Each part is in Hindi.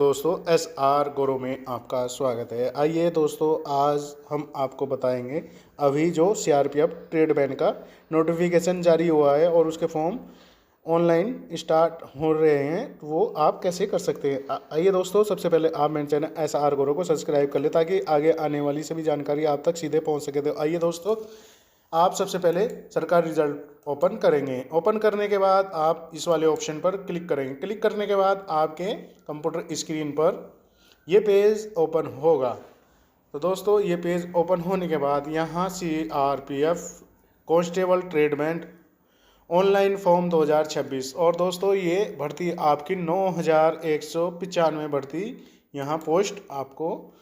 दोस्तों एस आर गुरु में आपका स्वागत है। आइए दोस्तों, आज हम आपको बताएंगे अभी जो सीआरपीएफ ट्रेड बैन का नोटिफिकेशन जारी हुआ है और उसके फॉर्म ऑनलाइन स्टार्ट हो रहे हैं, तो वो आप कैसे कर सकते हैं। आइए दोस्तों, सबसे पहले आप मेरे चैनल एस आर गुरु को सब्सक्राइब कर ले ताकि आगे आने वाली सभी जानकारी आप तक सीधे पहुंच सके। तो आइए दोस्तों, आप सबसे पहले सरकारी रिजल्ट ओपन करेंगे। ओपन करने के बाद आप इस वाले ऑप्शन पर क्लिक करेंगे। क्लिक करने के बाद आपके कंप्यूटर स्क्रीन पर ये पेज ओपन होगा। तो दोस्तों, ये पेज ओपन होने के बाद यहाँ सीआरपीएफ कांस्टेबल ट्रेडमेंट ऑनलाइन फॉर्म 2026 और दोस्तों ये भर्ती आपकी 9195 भर्ती यहाँ पोस्ट आपको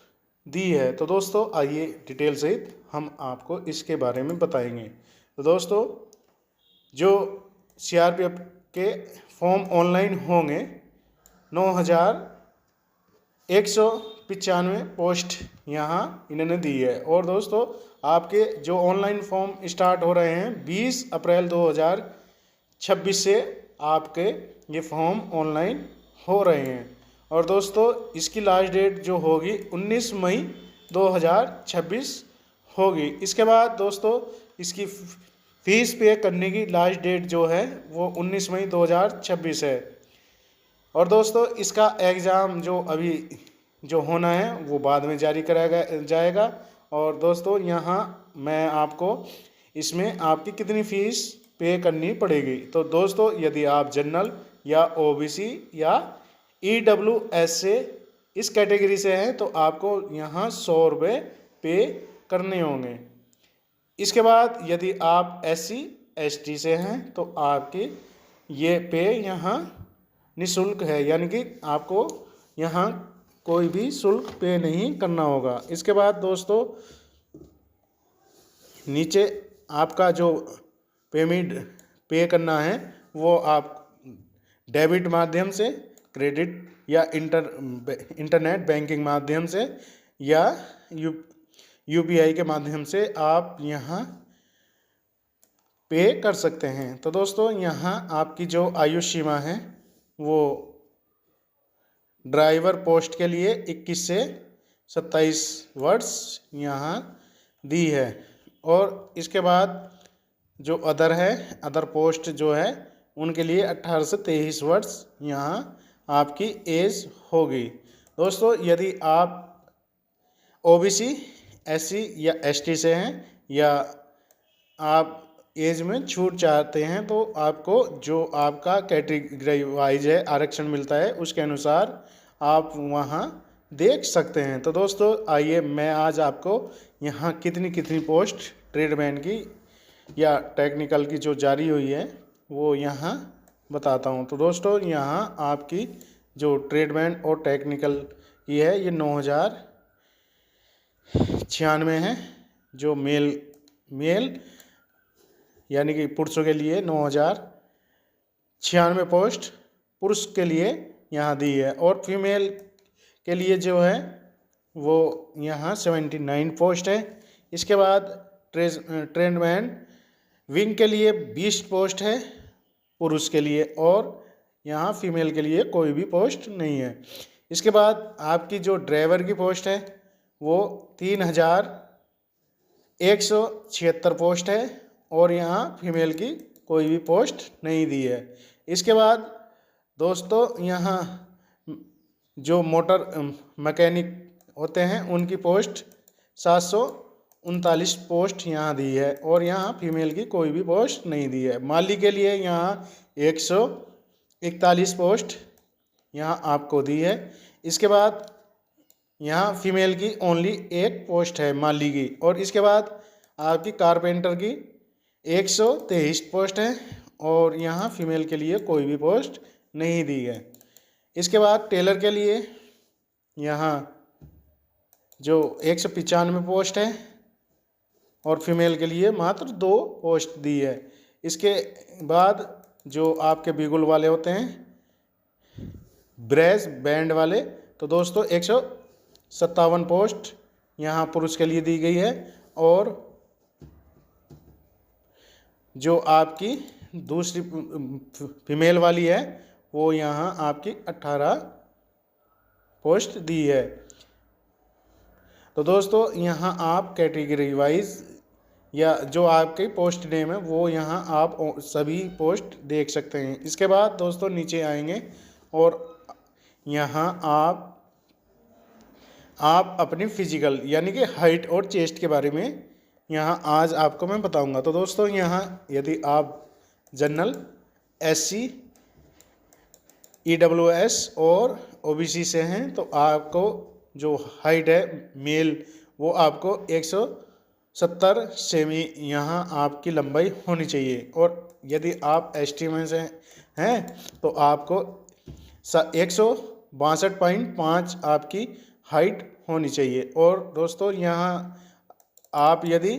दी है। तो दोस्तों आइए डिटेल सहित हम आपको इसके बारे में बताएंगे। तो दोस्तों, जो सीआरपीएफ के फॉर्म ऑनलाइन होंगे 9195 पोस्ट यहाँ इन्होंने दी है। और दोस्तों, आपके जो ऑनलाइन फॉर्म स्टार्ट हो रहे हैं 20 अप्रैल 2026 से आपके ये फॉर्म ऑनलाइन हो रहे हैं। और दोस्तों, इसकी लास्ट डेट जो होगी 19 मई 2026 होगी। इसके बाद दोस्तों, इसकी फीस पे करने की लास्ट डेट जो है वो 19 मई 2026 है। और दोस्तों, इसका एग्ज़ाम जो अभी जो होना है वो बाद में जारी कराया जाएगा। और दोस्तों, यहाँ मैं आपको इसमें आपकी कितनी फ़ीस पे करनी पड़ेगी। तो दोस्तों, यदि आप जनरल या ओबीसी या ईडब्ल्यूएस से इस कैटेगरी से हैं तो आपको यहाँ 100 रुपये पे करने होंगे। इसके बाद यदि आप एससी एसटी से हैं तो आपकी ये पे यहाँ निःशुल्क है, यानी कि आपको यहाँ कोई भी शुल्क पे नहीं करना होगा। इसके बाद दोस्तों, नीचे आपका जो पेमेंट पे करना है वो आप डेबिट माध्यम से, क्रेडिट या इंटरनेट बैंकिंग माध्यम से या यूपीआई के माध्यम से आप यहाँ पे कर सकते हैं। तो दोस्तों, यहाँ आपकी जो आयु सीमा है वो ड्राइवर पोस्ट के लिए 21 से 27 वर्ष यहाँ दी है। और इसके बाद जो अदर पोस्ट जो है उनके लिए 18 से 23 वर्ष यहाँ आपकी एज होगी। दोस्तों, यदि आप ओबीसी एससी या एसटी से हैं या आप एज में छूट चाहते हैं तो आपको जो आपका कैटेगरी वाइज है आरक्षण मिलता है उसके अनुसार आप वहाँ देख सकते हैं। तो दोस्तों आइए, मैं आज आपको यहाँ कितनी पोस्ट ट्रेडमैन की या टेक्निकल की जो जारी हुई है वो यहाँ बताता हूँ। तो दोस्तों, यहाँ आपकी जो ट्रेडमैन और टेक्निकल की है ये 9096 है। जो मेल यानी कि पुरुषों के लिए 9096 पोस्ट पुरुष के लिए यहाँ दी है। और फीमेल के लिए जो है वो यहाँ 79 पोस्ट है। इसके बाद ट्रेडमैन विंग के लिए 20 पोस्ट है पुरुष के लिए, और यहाँ फीमेल के लिए कोई भी पोस्ट नहीं है। इसके बाद आपकी जो ड्राइवर की पोस्ट है वो 3176 पोस्ट है और यहाँ फीमेल की कोई भी पोस्ट नहीं दी है। इसके बाद दोस्तों, यहाँ जो मोटर मैकेनिक होते हैं उनकी पोस्ट 739 पोस्ट यहाँ दी है और यहाँ फीमेल की कोई भी पोस्ट नहीं दी है। माली के लिए यहाँ 141 पोस्ट यहाँ आपको दी है। इसके बाद यहाँ फीमेल की ओनली एक पोस्ट है माली की। और इसके बाद आपकी कारपेंटर की 123 पोस्ट है और यहाँ फीमेल के लिए कोई भी पोस्ट नहीं दी है। इसके बाद टेलर के लिए यहाँ जो 195 पोस्ट है और फीमेल के लिए मात्र 2 पोस्ट दी है। इसके बाद जो आपके बिगुल वाले होते हैं ब्रेस बैंड वाले, तो दोस्तों 157 पोस्ट यहाँ पुरुष के लिए दी गई है। और जो आपकी दूसरी फीमेल वाली है वो यहाँ आपकी 18 पोस्ट दी है। तो दोस्तों यहाँ आप कैटेगरी वाइज या जो आपके पोस्ट नेम है वो यहाँ आप सभी पोस्ट देख सकते हैं। इसके बाद दोस्तों नीचे आएंगे और यहाँ आप अपनी फिजिकल यानी कि हाइट और चेस्ट के बारे में यहाँ आज आपको मैं बताऊंगा। तो दोस्तों यहाँ यदि आप जनरल, SC, EWS और OBC से हैं तो आपको जो हाइट है मेल वो आपको 170 सेमी यहाँ आपकी लंबाई होनी चाहिए। और यदि आप ST में से हैं तो आपको 162.5 आपकी हाइट होनी चाहिए। और दोस्तों यहाँ आप यदि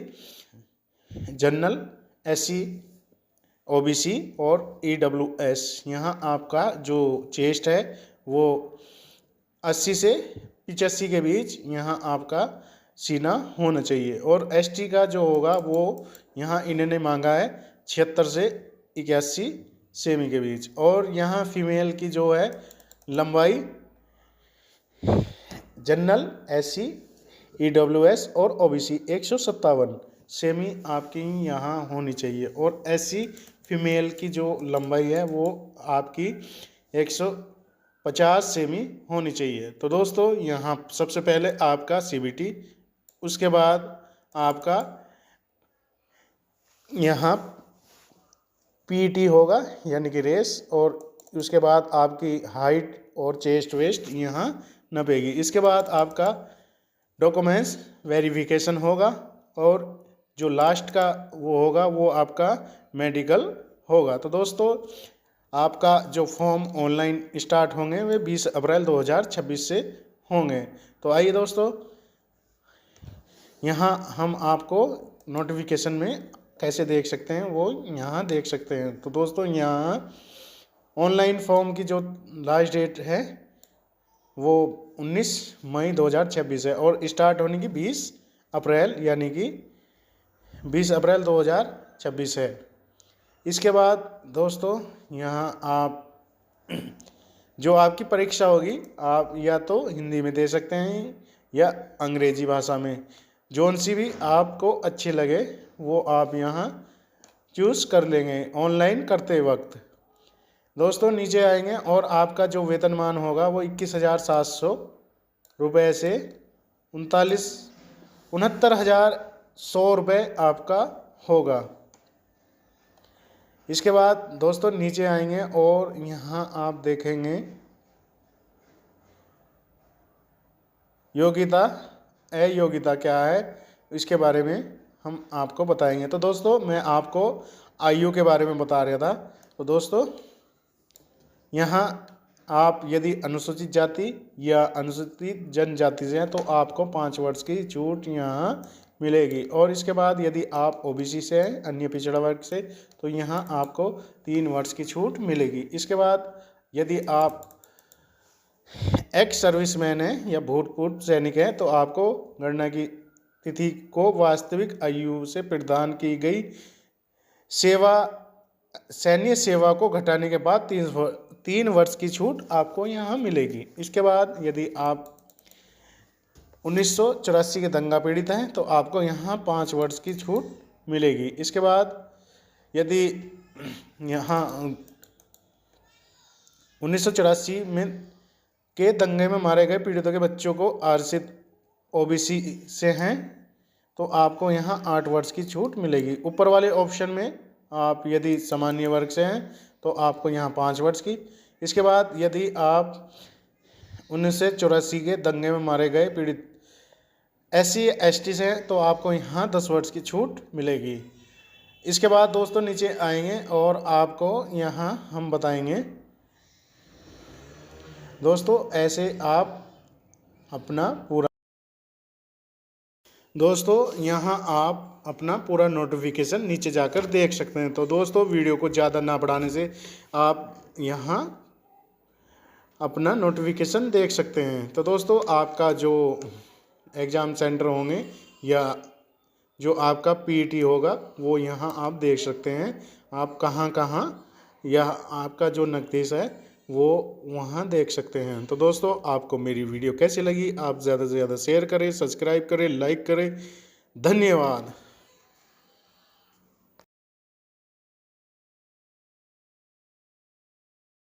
जनरल, SC, OBC और EWS यहाँ आपका जो चेस्ट है वो 80 से 85 के बीच यहाँ आपका सीना होना चाहिए। और ST का जो होगा वो यहाँ इन्होंने मांगा है 76 से 81 सेमी के बीच। और यहाँ फीमेल की जो है लंबाई जनरल, SC, EWS और OBC 157 सेमी आपकी यहाँ होनी चाहिए। और SC फीमेल की जो लंबाई है वो आपकी 150 सेमी होनी चाहिए। तो दोस्तों यहाँ सबसे पहले आपका CBT, उसके बाद आपका यहाँ PT होगा यानी कि रेस, और उसके बाद आपकी हाइट और चेस्ट वेस्ट यहाँ नपेगी। इसके बाद आपका डॉक्यूमेंट्स वेरिफिकेशन होगा और जो लास्ट का वो होगा वो आपका मेडिकल होगा। तो दोस्तों आपका जो फॉर्म ऑनलाइन स्टार्ट होंगे वे 20 अप्रैल 2026 से होंगे। तो आइए दोस्तों यहाँ हम आपको नोटिफिकेशन में कैसे देख सकते हैं वो यहाँ देख सकते हैं। तो दोस्तों यहाँ ऑनलाइन फॉर्म की जो लास्ट डेट है वो 19 मई 2026 है और स्टार्ट होने की 20 अप्रैल यानी कि 20 अप्रैल 2026 है। इसके बाद दोस्तों यहाँ आप जो आपकी परीक्षा होगी आप या तो हिंदी में दे सकते हैं या अंग्रेजी भाषा में, जौन सी भी आपको अच्छी लगे वो आप यहाँ चूज़ कर लेंगे ऑनलाइन करते वक्त। दोस्तों नीचे आएंगे और आपका जो वेतनमान होगा वो 21,700 रुपये से 69,100 रुपये आपका होगा। इसके बाद दोस्तों नीचे आएंगे और यहाँ आप देखेंगे योग्यता, अयोग्यता क्या है इसके बारे में हम आपको बताएंगे। तो दोस्तों मैं आपको आयु के बारे में बता रहा था। तो दोस्तों यहाँ आप यदि अनुसूचित जाति या अनुसूचित जनजाति से हैं तो आपको 5 वर्ष की छूट यहाँ मिलेगी। और इसके बाद यदि आप OBC से हैं, अन्य पिछड़ा वर्ग से, तो यहाँ आपको 3 वर्ष की छूट मिलेगी। इसके बाद यदि आप एक्स सर्विसमैन हैं या भूतपूर्व सैनिक हैं तो आपको गणना की तिथि को वास्तविक आयु से प्रदान की गई सैन्य सेवा को घटाने के बाद 3 वर्ष की छूट आपको यहाँ मिलेगी। इसके बाद यदि आप 1984 के दंगा पीड़ित हैं तो आपको यहाँ 5 वर्ष की छूट मिलेगी। इसके बाद यदि यहाँ 1984 में के दंगे में मारे गए पीड़ितों के बच्चों को आरक्षित OBC से हैं तो आपको यहाँ 8 वर्ष की छूट मिलेगी। ऊपर वाले ऑप्शन में आप यदि सामान्य वर्ग से हैं तो आपको यहाँ 5 वर्ष की। इसके बाद यदि आप 1984 के दंगे में मारे गए पीड़ित SC ST से हैं तो आपको यहाँ 10 वर्ष की छूट मिलेगी। इसके बाद दोस्तों नीचे आएंगे और आपको यहाँ हम बताएंगे दोस्तों ऐसे आप अपना पूरा पूरा नोटिफिकेशन नीचे जाकर देख सकते हैं। तो दोस्तों वीडियो को ज़्यादा ना बढ़ाने से आप यहाँ अपना नोटिफिकेशन देख सकते हैं। तो दोस्तों आपका जो एग्ज़ाम सेंटर होंगे या जो आपका PET होगा वो यहाँ आप देख सकते हैं आप कहाँ या आपका जो नतीजा है वो वहाँ देख सकते हैं। तो दोस्तों आपको मेरी वीडियो कैसी लगी, आप ज़्यादा से ज़्यादा शेयर करें, सब्सक्राइब करें, लाइक करें। धन्यवाद।